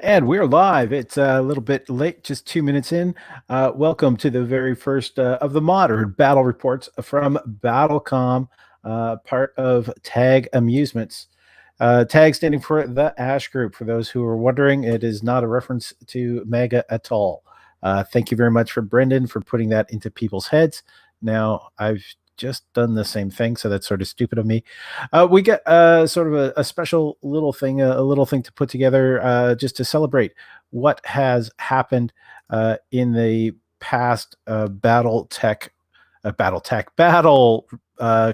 And we're live. It's a little bit late, just 2 minutes in. Welcome to the very first of the modern battle reports from BattleCOM, part of Tag Amusements. Tag standing for the Ash Group. For those who are wondering, it is not a reference to Mega at all. Thank you very much for Brendan for putting that into people's heads. Now, I've just done the same thing, so that's sort of stupid of me. We get sort of a special little thing, a little thing to put together just to celebrate what has happened in the past battle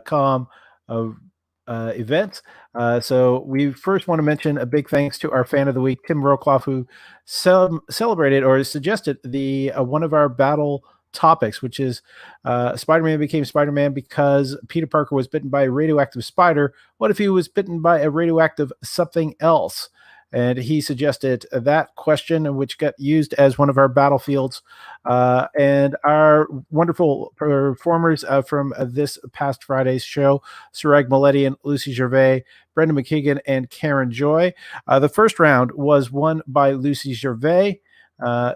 com uh, events. So we first want to mention a big thanks to our fan of the week, Tim Rokloff, who celebrated or suggested the one of our battle topics, which is Spider-Man became Spider-Man because Peter Parker was bitten by a radioactive spider. What if he was bitten by a radioactive something else? And he suggested that question, which got used as one of our battlefields. And our wonderful performers from this past Friday's show, Sarag Maletti and Lucy Gervais, Brendan McKeegan, and Karen Joy. The first round was won by Lucy Gervais.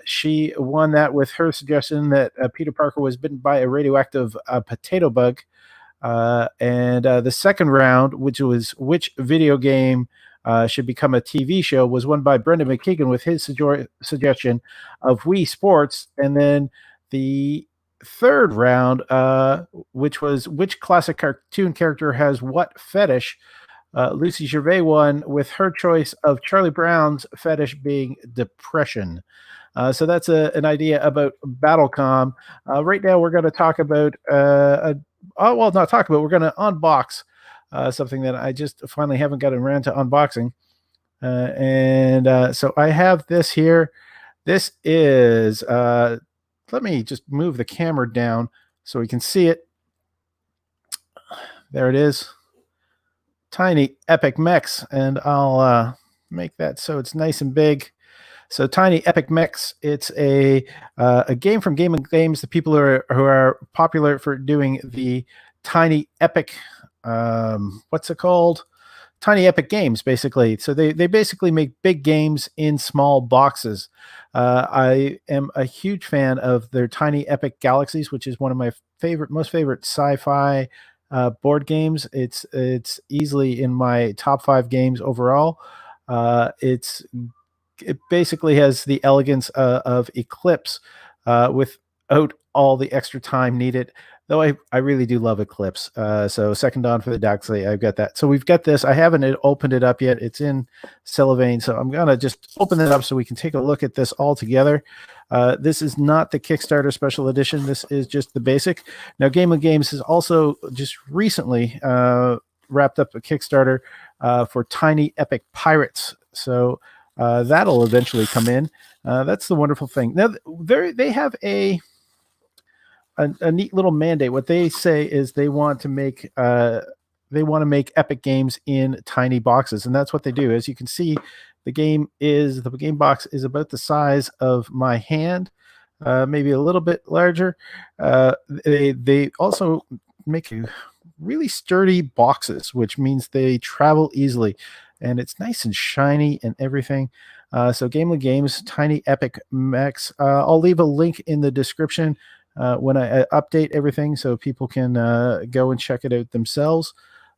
She won that with her suggestion that Peter Parker was bitten by a radioactive potato bug. And the second round, which was which video game should become a TV show, was won by Brendan McKeegan with his suggestion of Wii Sports. And then the third round, which was which classic cartoon character has what fetish, Lucy Gervais won with her choice of Charlie Brown's fetish being depression. So that's an idea about BattleCom. Right now, we're going to talk about, not talk about, we're going to unbox something that I just finally haven't gotten around to unboxing. So I have this here. This is, let me just move the camera down so we can see it. There it is. Tiny Epic Mechs, and I'll make that so it's nice and big. So Tiny Epic Mechs, it's a game from Gamelyn Games, the people who are popular for doing the Tiny Epic, what's it called? Tiny Epic games, basically. So they basically make big games in small boxes. I am a huge fan of their Tiny Epic Galaxies, which is one of my most favorite sci-fi board games. It's easily in my top 5 games overall. It basically has the elegance of Eclipse without all the extra time needed. Though I really do love Eclipse. So Second Dawn for the Galaxy, I've got that. So we've got this. I haven't opened it up yet. It's in cellophane. So I'm going to just open it up so we can take a look at this all together. This is not the Kickstarter special edition. This is just the basic. Now, Gamelyn Games has also just recently wrapped up a Kickstarter for Tiny Epic Pirates. So that'll eventually come in. That's the wonderful thing. Now, they have a neat little mandate. What they say is they want to make epic games in tiny boxes, and that's what they do. As you can see, the game box is about the size of my hand, maybe a little bit larger. They also make really sturdy boxes, which means they travel easily, and it's nice and shiny and everything. So Gamelyn Games, Tiny Epic Mechs. I'll leave a link in the description when I update everything so people can go and check it out themselves.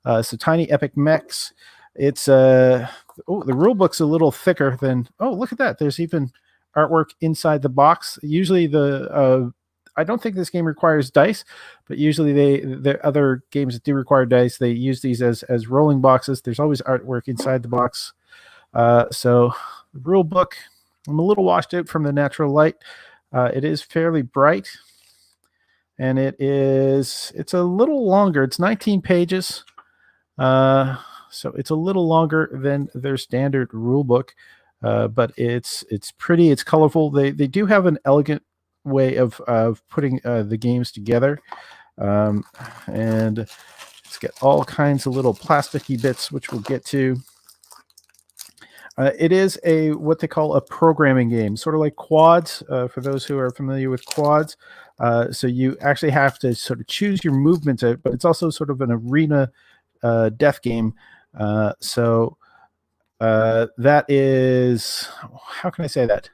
So Tiny Epic Mechs. It's the rule book's a little thicker than, look at that. There's even artwork inside the box. Usually I don't think this game requires dice, but usually the other games that do require dice, they use these as rolling boxes. There's always artwork inside the box. So the rule book, I'm a little washed out from the natural light. It is fairly bright, and it's a little longer. It's 19 pages. So it's a little longer than their standard rule book, but it's pretty. It's colorful. They do have an elegant way of putting the games together, and it's got all kinds of little plasticky bits, which we'll get to. It is what they call a programming game, sort of like quads, for those who are familiar with quads. So you actually have to sort of choose your movements out, but it's also sort of an arena death game. So That is, how can I say that?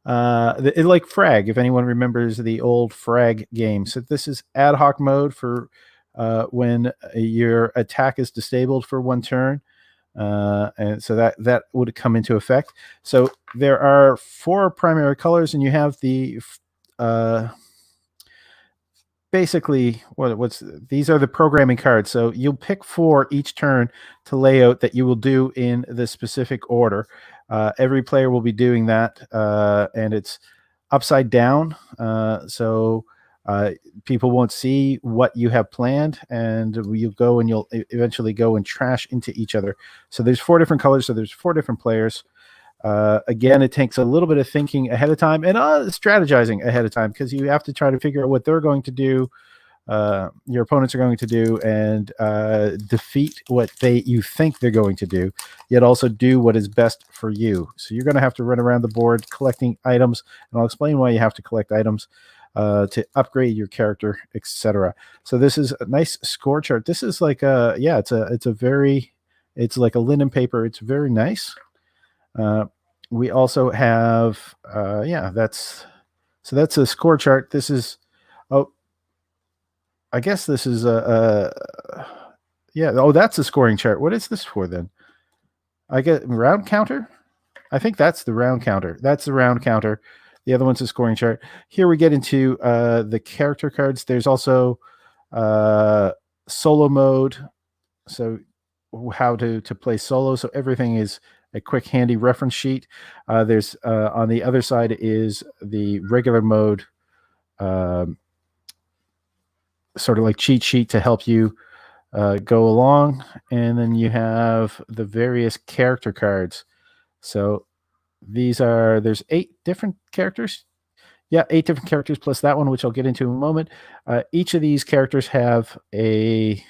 Like Frag, if anyone remembers the old Frag game. So this is ad hoc mode for when your attack is disabled for one turn. And so that would come into effect. So there are 4 primary colors, and you have the basically what's these are the programming cards. So you'll pick 4 each turn to lay out that you will do in the specific order. Every player will be doing that, and it's upside down, so people won't see what you have planned, and you'll go and you'll eventually go and trash into each other. So there's 4 different colors, so there's 4 different players. Again, it takes a little bit of thinking ahead of time and strategizing ahead of time, because you have to try to figure out what they're going to do, your opponents are going to do, and defeat what you think they're going to do, yet also do what is best for you. So you're going to have to run around the board collecting items, and I'll explain why you have to collect items to upgrade your character, etc. So this is a nice score chart. This is like it's like a linen paper. It's very nice. We also have that's a score chart. This is I guess this is that's a scoring chart. What is this for then? I get round counter. I think that's the round counter. That's the round counter. The other one's a scoring chart. Here we get into the character cards. There's also solo mode. So how to play solo. So everything is a quick handy reference sheet. There's on the other side is the regular mode, sort of like cheat sheet to help you go along. And then you have the various character cards. So there's 8 different characters. Yeah, 8 different characters plus that one, which I'll get into in a moment. Each of these characters have the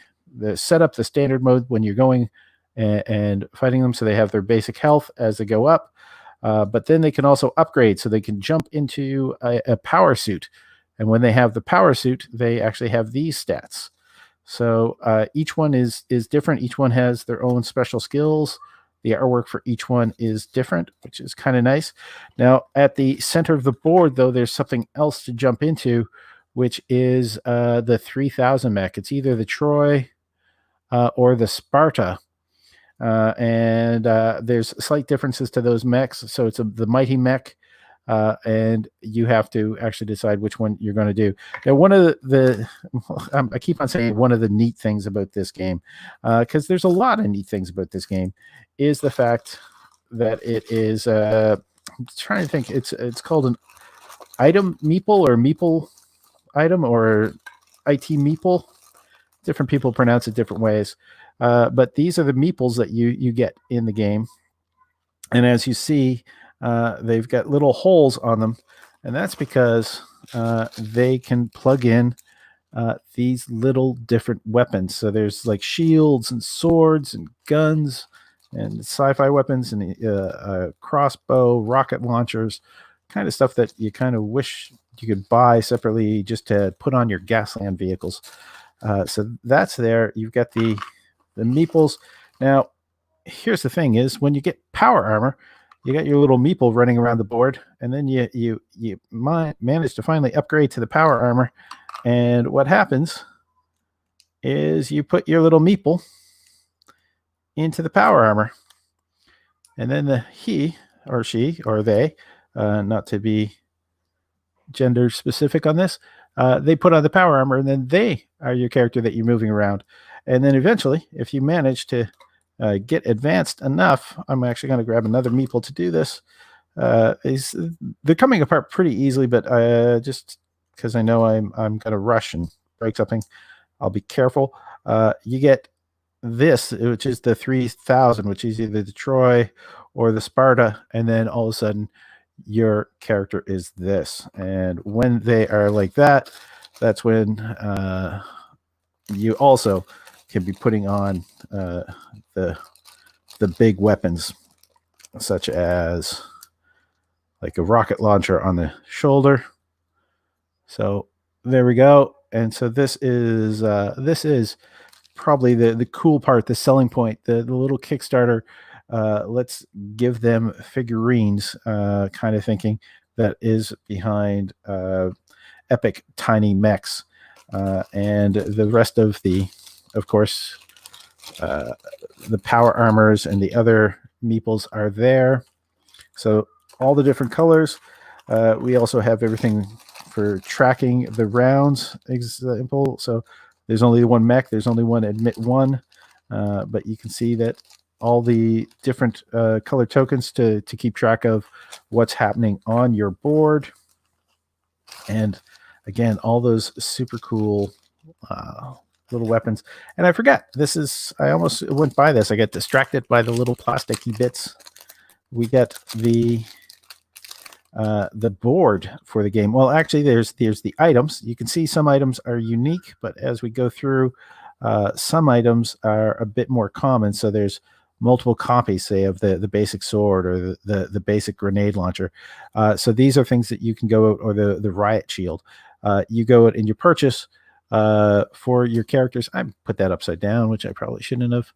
setup, the standard mode when you're going and fighting them. So they have their basic health as they go up, but then they can also upgrade. So they can jump into a power suit. And when they have the power suit, they actually have these stats. So each one is different. Each one has their own special skills. The artwork for each one is different, which is kind of nice. Now, at the center of the board, though, there's something else to jump into, which is the 3000 mech. It's either the Troy or the Sparta. And there's slight differences to those mechs. So it's the Mighty Mech, and you have to actually decide which one you're going to do. Now, one of I keep on saying one of the neat things about this game, because there's a lot of neat things about this game, is the fact that it is, I'm trying to think, it's called an item meeple or meeple item or IT meeple. Different people pronounce it different ways. But these are the meeples that you get in the game. And as you see, they've got little holes on them. And that's because they can plug in these little different weapons. So there's like shields and swords and guns and sci-fi weapons and crossbow, rocket launchers, kind of stuff that you kind of wish you could buy separately just to put on your Gasland vehicles. So that's there. You've got the meeples. Now, here's the thing: is when you get power armor, you got your little meeple running around the board, and then you manage to finally upgrade to the power armor. And what happens is you put your little meeple into the power armor, and then he or she or they, not to be gender specific on this, they put on the power armor, and then they are your character that you're moving around. And then eventually, if you manage to get advanced enough, I'm actually going to grab another meeple to do this. They're coming apart pretty easily, but just because I know I'm going to rush and break something, I'll be careful. You get this, which is the 3000, which is either the Troy or the Sparta, and then all of a sudden your character is this. And when they are like that, that's when you also can be putting on the big weapons, such as like a rocket launcher on the shoulder. So there we go. And so this is probably the cool part, the selling point, the little Kickstarter let's give them figurines, kind of thinking that is behind epic tiny mechs. And the rest of of course, the power armors and the other meeples are there. So all the different colors. We also have everything for tracking the rounds example. So there's only one mech. There's only one admit one. But you can see that all the different color tokens to keep track of what's happening on your board. And again, all those super cool little weapons. And I forgot, I almost went by this. I get distracted by the little plasticky bits. We get the board for the game. Well, actually, there's the items. You can see some items are unique, but as we go through, some items are a bit more common. So there's multiple copies, say, of the basic sword or the basic grenade launcher. So these are things that you can go out, or the riot shield. You go out and you purchase for your characters. I put that upside down, which I probably shouldn't have.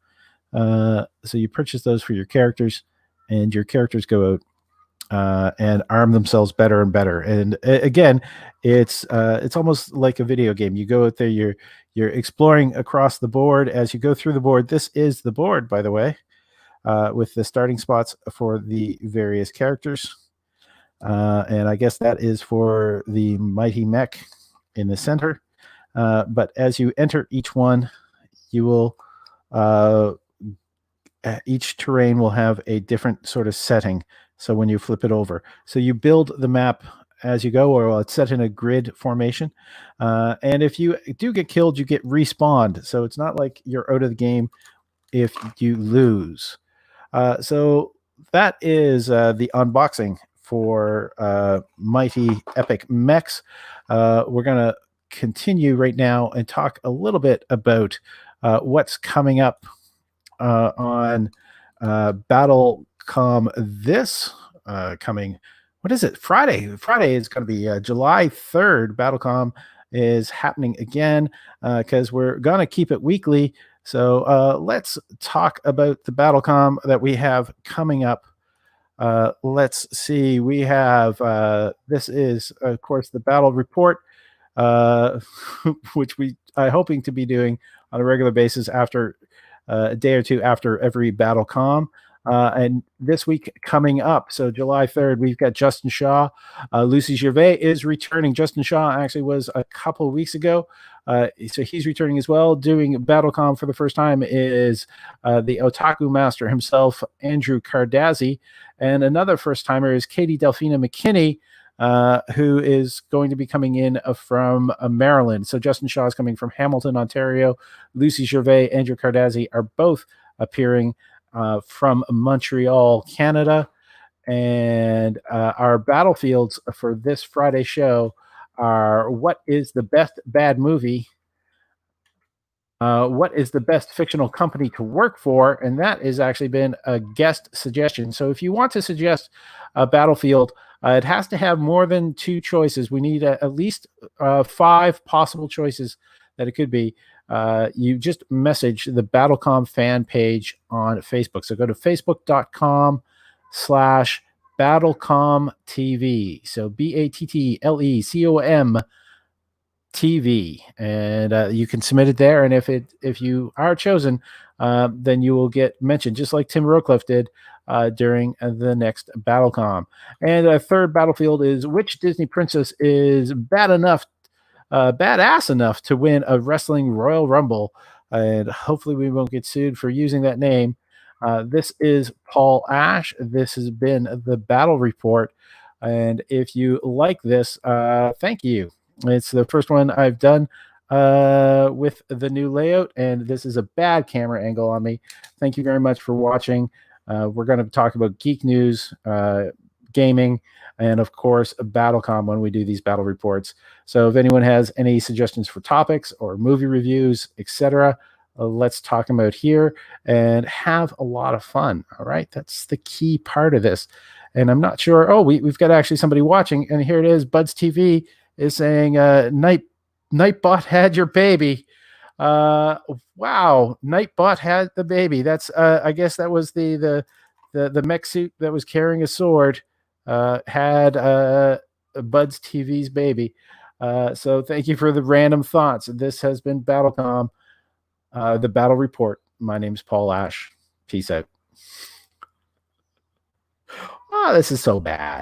So you purchase those for your characters, and your characters go out and arm themselves better and better. And again, it's almost like a video game. You go out there, you're exploring across the board as you go through the board. This is the board, by the way, with the starting spots for the various characters. And I guess that is for the mighty mech in the center. But as you enter each one, you will each terrain will have a different sort of setting. So when you flip it over, so you build the map as you go, or it's set in a grid formation. And if you do get killed, you get respawned. So it's not like you're out of the game if you lose. So that is the unboxing for Mighty Epic Mechs. We're going to continue right now and talk a little bit about what's coming up on BattleCOM this coming, what is it, Friday is going to be July 3rd. BattleCOM is happening again because we're going to keep it weekly. So let's talk about the BattleCOM that we have coming up. Let's see, we have this is of course the battle report, which we are hoping to be doing on a regular basis after a day or two after every BattleCOM. And this week coming up, so July 3rd, we've got Justin Shaw. Lucy Gervais is returning. Justin Shaw actually was a couple of weeks ago. So he's returning as well. Doing BattleCOM for the first time is the Otaku Master himself, Andrew Cardazzi. And another first-timer is Katie Delphina McKinney, who is going to be coming in from Maryland. So Justin Shaw is coming from Hamilton, Ontario. Lucy Gervais, Andrew Cardazzi are both appearing from Montreal, Canada. And our battlefields for this Friday show are: what is the best bad movie? What is the best fictional company to work for? And that has actually been a guest suggestion. So if you want to suggest a battlefield, it has to have more than 2 choices. We need at least 5 possible choices that it could be. You just message the BattleCOM fan page on Facebook. So go to facebook.com/BattleCOM TV. So BATTLECOM TV, and you can submit it there. And if you are chosen, then you will get mentioned, just like Tim Rowcliffe did during the next BattleCOM. And a third battlefield is: which Disney princess is badass enough to win a wrestling Royal Rumble? And hopefully we won't get sued for using that name. This is Paul Ash. This has been the Battle Report. And if you like this, thank you. It's the first one I've done with the new layout, and this is a bad camera angle on me. Thank you very much for watching. We're going to talk about geek news, gaming, and of course BattleCOM when we do these battle reports. So if anyone has any suggestions for topics or movie reviews, etc., let's talk about here and have a lot of fun. All right, that's the key part of this. And I'm not sure. Oh, we've got actually somebody watching, and here it is. Buds TV is saying Nightbot had your baby. Uh, wow, Nightbot had the baby. That's I guess that was the mech suit that was carrying a sword. Had Bud's TV's baby. So thank you for the random thoughts. This has been BattleCOM, the Battle Report. My name's Paul Ash. Peace out. Oh, this is so bad.